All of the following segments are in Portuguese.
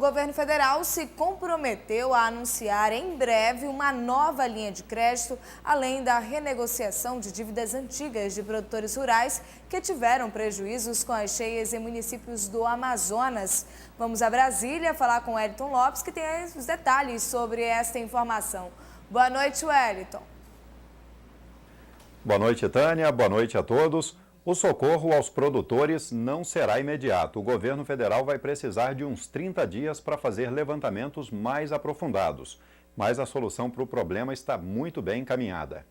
governo federal se comprometeu a anunciar em breve uma nova linha de crédito, além da renegociação de dívidas antigas de produtores rurais que tiveram prejuízos com as cheias em municípios do Amazonas. Vamos a Brasília falar com Wellington Lopes, que tem os detalhes sobre esta informação. Boa noite, Wellington. Boa noite, Tânia. Boa noite a todos. O socorro aos produtores não será imediato. O governo federal vai precisar de uns 30 dias para fazer levantamentos mais aprofundados. Mas a solução para o problema está muito bem encaminhada.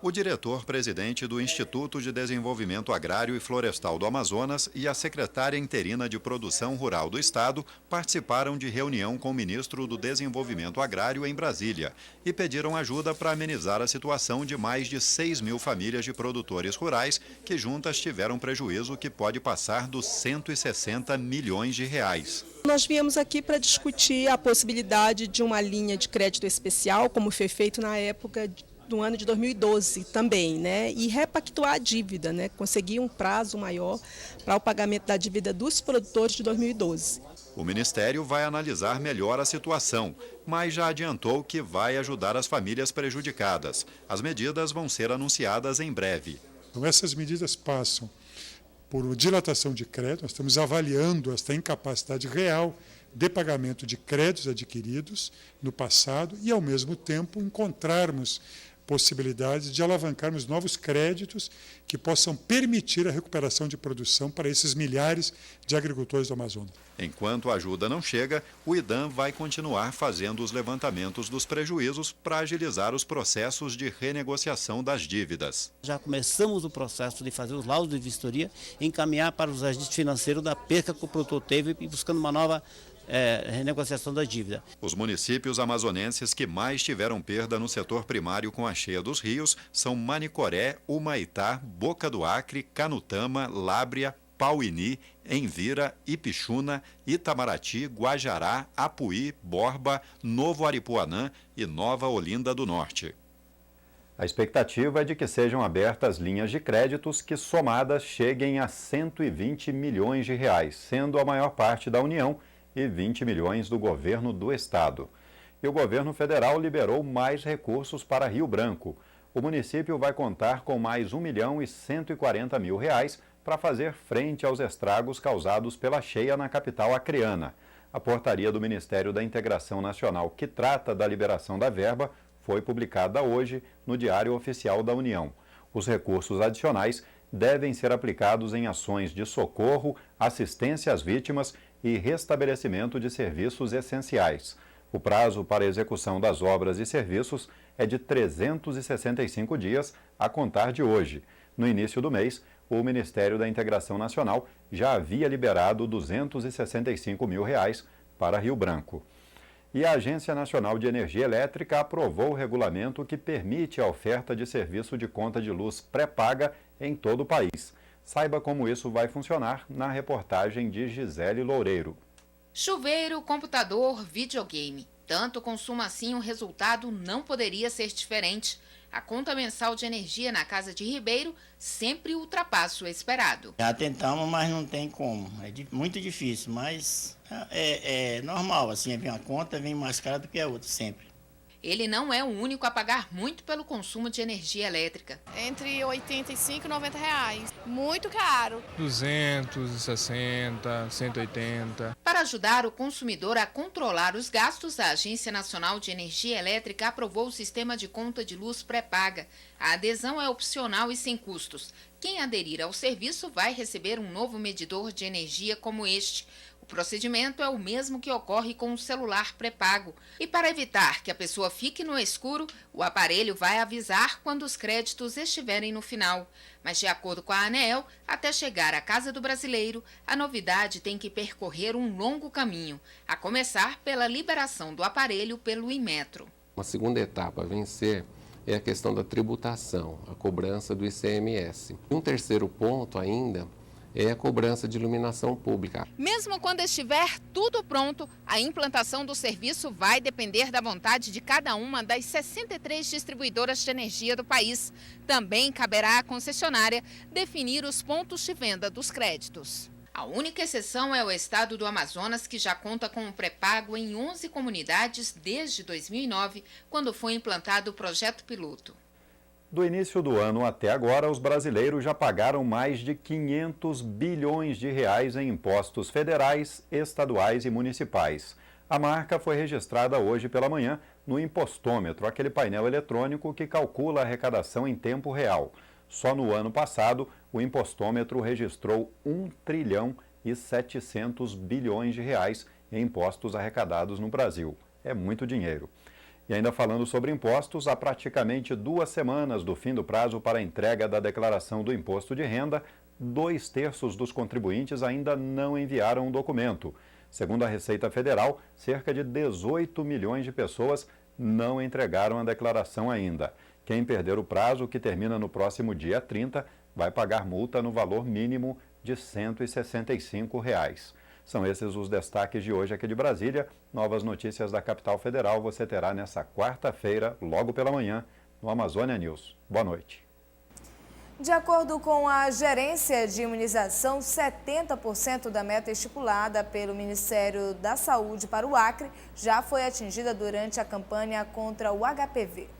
O diretor-presidente do Instituto de Desenvolvimento Agrário e Florestal do Amazonas e a secretária interina de Produção Rural do Estado participaram de reunião com o ministro do Desenvolvimento Agrário em Brasília e pediram ajuda para amenizar a situação de mais de 6 mil famílias de produtores rurais que juntas tiveram prejuízo que pode passar dos 160 milhões de reais. Nós viemos aqui para discutir a possibilidade de uma linha de crédito especial, como foi feito na época do ano de 2012 também, né? E repactuar a dívida, né? Conseguir um prazo maior para o pagamento da dívida dos produtores de 2012. O Ministério vai analisar melhor a situação, mas já adiantou que vai ajudar as famílias prejudicadas. As medidas vão ser anunciadas em breve. Então, essas medidas passam por dilatação de crédito. Nós estamos avaliando esta incapacidade real de pagamento de créditos adquiridos no passado e, ao mesmo tempo, encontrarmos possibilidades de alavancarmos novos créditos que possam permitir a recuperação de produção para esses milhares de agricultores do Amazonas. Enquanto a ajuda não chega, o IDAM vai continuar fazendo os levantamentos dos prejuízos para agilizar os processos de renegociação das dívidas. Já começamos o processo de fazer os laudos de vistoria e encaminhar para os agentes financeiros da perca que o produtor teve e buscando uma nova renegociação da dívida. Os municípios amazonenses que mais tiveram perda no setor primário com a cheia dos rios são Manicoré, Humaitá, Boca do Acre, Canutama, Lábrea, Pauini, Envira, Ipixuna, Itamaraty, Guajará, Apuí, Borba, Novo Aripuanã e Nova Olinda do Norte. A expectativa é de que sejam abertas linhas de créditos que, somadas, cheguem a 120 milhões de reais, sendo a maior parte da União e 20 milhões do governo do estado. E o governo federal liberou mais recursos para Rio Branco. O município vai contar com mais 1.140.000 reais para fazer frente aos estragos causados pela cheia na capital acreana. A portaria do Ministério da Integração Nacional, que trata da liberação da verba, foi publicada hoje no Diário Oficial da União. Os recursos adicionais devem ser aplicados em ações de socorro, assistência às vítimas e restabelecimento de serviços essenciais. O prazo para a execução das obras e serviços é de 365 dias a contar de hoje. No início do mês, o Ministério da Integração Nacional já havia liberado R$ 265 mil para Rio Branco. E a Agência Nacional de Energia Elétrica aprovou o regulamento que permite a oferta de serviço de conta de luz pré-paga em todo o país. Saiba como isso vai funcionar na reportagem de Gisele Loureiro. Chuveiro, computador, videogame. Tanto consumo assim, o resultado não poderia ser diferente. A conta mensal de energia na casa de Ribeiro sempre ultrapassa o esperado. Já tentamos, mas não tem como. É muito difícil, mas é normal. Assim, a conta vem mais cara do que a outra, sempre. Ele não é o único a pagar muito pelo consumo de energia elétrica. Entre 85 e 90 reais. Muito caro. 260, 180. Para ajudar o consumidor a controlar os gastos, a Agência Nacional de Energia Elétrica aprovou o sistema de conta de luz pré-paga. A adesão é opcional e sem custos. Quem aderir ao serviço vai receber um novo medidor de energia como este. O procedimento é o mesmo que ocorre com o celular pré-pago. E para evitar que a pessoa fique no escuro, o aparelho vai avisar quando os créditos estiverem no final. Mas, de acordo com a ANEEL, até chegar à casa do brasileiro, a novidade tem que percorrer um longo caminho, a começar pela liberação do aparelho pelo Inmetro. Uma segunda etapa a vencer é a questão da tributação, a cobrança do ICMS. E um terceiro ponto ainda é a cobrança de iluminação pública. Mesmo quando estiver tudo pronto, a implantação do serviço vai depender da vontade de cada uma das 63 distribuidoras de energia do país. Também caberá à concessionária definir os pontos de venda dos créditos. A única exceção é o estado do Amazonas, que já conta com um pré-pago em 11 comunidades desde 2009, quando foi implantado o projeto piloto. Do início do ano até agora, os brasileiros já pagaram mais de 500 bilhões de reais em impostos federais, estaduais e municipais. A marca foi registrada hoje pela manhã no Impostômetro, aquele painel eletrônico que calcula a arrecadação em tempo real. Só no ano passado, o Impostômetro registrou 1 trilhão e 700 bilhões de reais em impostos arrecadados no Brasil. É muito dinheiro. E ainda falando sobre impostos, há praticamente 2 semanas do fim do prazo para a entrega da declaração do imposto de renda, 2/3 dos contribuintes ainda não enviaram o documento. Segundo a Receita Federal, cerca de 18 milhões de pessoas não entregaram a declaração ainda. Quem perder o prazo, que termina no próximo dia 30, vai pagar multa no valor mínimo de R$ 165. São esses os destaques de hoje aqui de Brasília. Novas notícias da capital federal você terá nessa quarta-feira, logo pela manhã, no Amazônia News. Boa noite. De acordo com a Gerência de Imunização, 70% da meta estipulada pelo Ministério da Saúde para o Acre já foi atingida durante a campanha contra o HPV.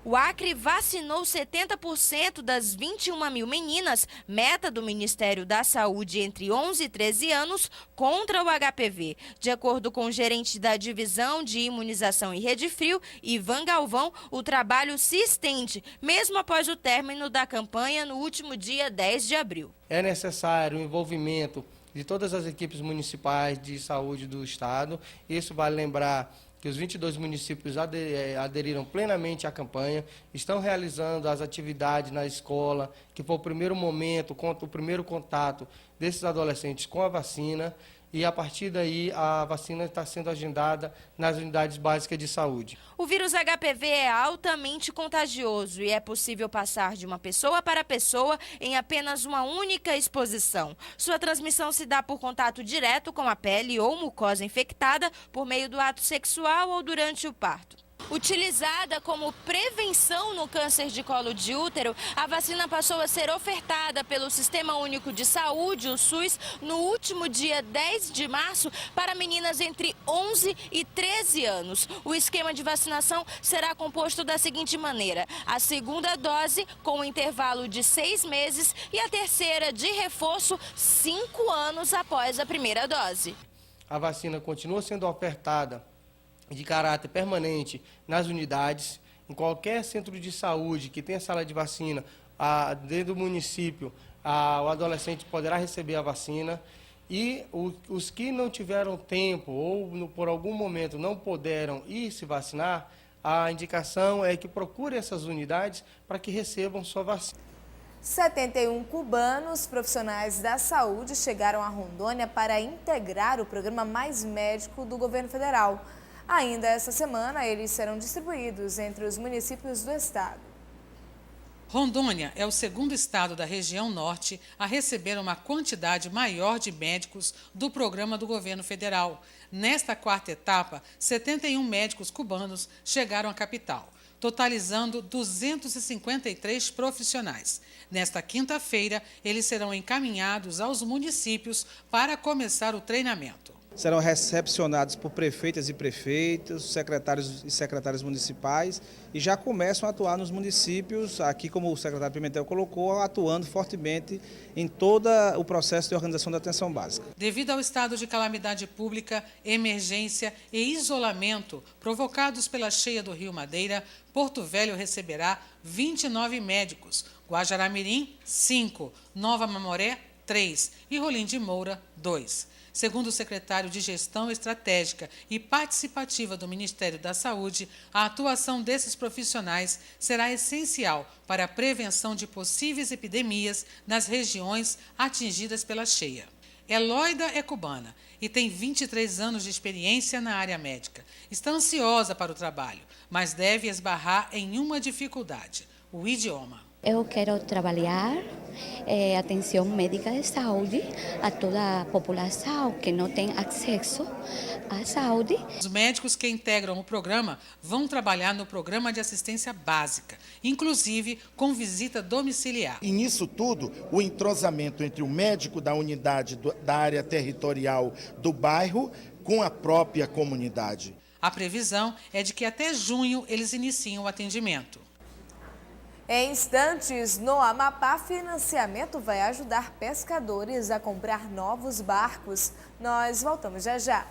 O Acre vacinou 70% das 21 mil meninas, meta do Ministério da Saúde entre 11 e 13 anos, contra o HPV. De acordo com o gerente da Divisão de Imunização e Rede Frio, Ivan Galvão, o trabalho se estende, mesmo após o término da campanha no último dia 10 de abril. É necessário o envolvimento de todas as equipes municipais de saúde do Estado. Isso vale lembrar que os 22 municípios aderiram plenamente à campanha, estão realizando as atividades na escola, que foi o primeiro momento, o primeiro contato desses adolescentes com a vacina, e a partir daí a vacina está sendo agendada nas unidades básicas de saúde. O vírus HPV é altamente contagioso e é possível passar de uma pessoa para pessoa em apenas uma única exposição. Sua transmissão se dá por contato direto com a pele ou mucosa infectada por meio do ato sexual ou durante o parto. Utilizada como prevenção no câncer de colo de útero, a vacina passou a ser ofertada pelo Sistema Único de Saúde, o SUS, no último dia 10 de março para meninas entre 11 e 13 anos. O esquema de vacinação será composto da seguinte maneira: a segunda dose com um intervalo de 6 meses e a terceira de reforço 5 anos após a primeira dose. A vacina continua sendo ofertada de caráter permanente nas unidades, em qualquer centro de saúde que tenha sala de vacina, dentro do município, o adolescente poderá receber a vacina, e os que não tiveram tempo ou por algum momento não puderam ir se vacinar, a indicação é que procure essas unidades para que recebam sua vacina. 71 cubanos profissionais da saúde chegaram a Rondônia para integrar o programa Mais Médico do governo federal. Ainda essa semana, eles serão distribuídos entre os municípios do estado. Rondônia é o segundo estado da região norte a receber uma quantidade maior de médicos do programa do governo federal. Nesta quarta etapa, 71 médicos cubanos chegaram à capital, totalizando 253 profissionais. Nesta quinta-feira, eles serão encaminhados aos municípios para começar o treinamento. Serão recepcionados por prefeitas e prefeitos, secretários e secretárias municipais, e já começam a atuar nos municípios, aqui como o secretário Pimentel colocou, atuando fortemente em todo o processo de organização da atenção básica. Devido ao estado de calamidade pública, emergência e isolamento provocados pela cheia do Rio Madeira, Porto Velho receberá 29 médicos, Guajará-Mirim, 5, Nova Mamoré, 3 e Rolim de Moura, 2. Segundo o secretário de Gestão Estratégica e Participativa do Ministério da Saúde, a atuação desses profissionais será essencial para a prevenção de possíveis epidemias nas regiões atingidas pela cheia. Eloida é cubana e tem 23 anos de experiência na área médica. Está ansiosa para o trabalho, mas deve esbarrar em uma dificuldade: o idioma. Eu quero trabalhar atenção médica de saúde a toda a população que não tem acesso à saúde. Os médicos que integram o programa vão trabalhar no programa de assistência básica, inclusive com visita domiciliar. E nisso tudo, o entrosamento entre o médico da unidade da área territorial do bairro com a própria comunidade. A previsão é de que até junho eles iniciem o atendimento. Em instantes, no Amapá, financiamento vai ajudar pescadores a comprar novos barcos. Nós voltamos já já.